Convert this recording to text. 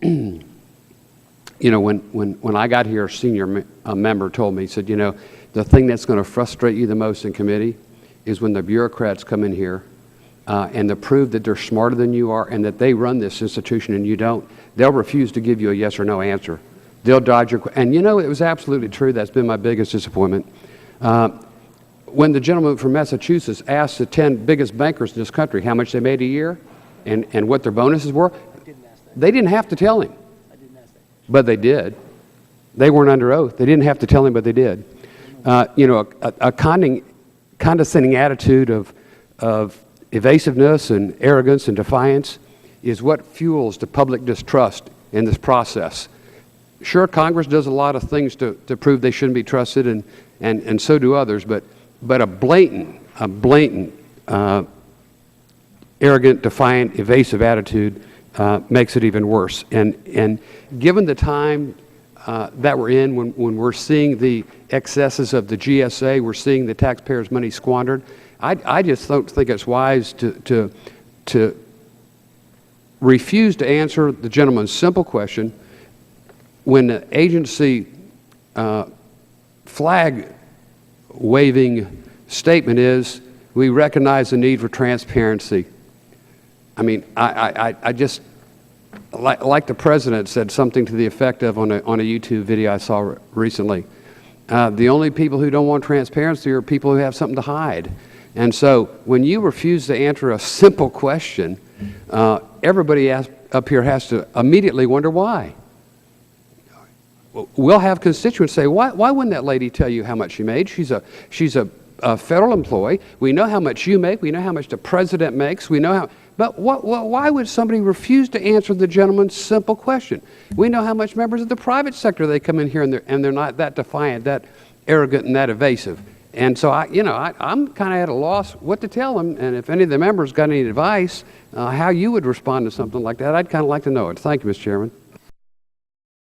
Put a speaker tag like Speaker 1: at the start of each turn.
Speaker 1: you know, when I got here, a senior member told me, he said, you know, the thing that's going to frustrate you the most in committee is when the bureaucrats come in here and they prove that they're smarter than you are and that they run this institution and you don't. They'll refuse to give you a yes or no answer. They'll dodge your, and you know, it was absolutely true. That's been my biggest disappointment. When the gentleman from Massachusetts asked the 10 biggest bankers in this country how much they made a year and what their bonuses were, they didn't have to tell him. But they did. They weren't under oath. They didn't have to tell him, but they did. You know, a condescending attitude of evasiveness and arrogance and defiance is what fuels the public distrust in this process. Sure, Congress does a lot of things to prove they shouldn't be trusted, and so do others, but a blatant, arrogant, defiant, evasive attitude makes it even worse. And given the time that we're in, when we're seeing the excesses of the GSA, we're seeing the taxpayers' money squandered, I just don't think it's wise to refuse to answer the gentleman's simple question when the agency flag-waving statement is, we recognize the need for transparency. I mean, I just, like the president said something to the effect of on a YouTube video I saw recently, the only people who don't want transparency are people who have something to hide. And so when you refuse to answer a simple question, everybody up here has to immediately wonder why. We'll have constituents say, why wouldn't that lady tell you how much she made? She's a federal employee. We know how much you make. We know how much the president makes. We know how. But why would somebody refuse to answer the gentleman's simple question? We know how much members of the private sector they come in here and they're not that defiant, that arrogant, and that evasive. And so I'm kind of at a loss what to tell them. And if any of the members got any advice how you would respond to something like that, I'd kind of like to know it. Thank you, Mr. Chairman.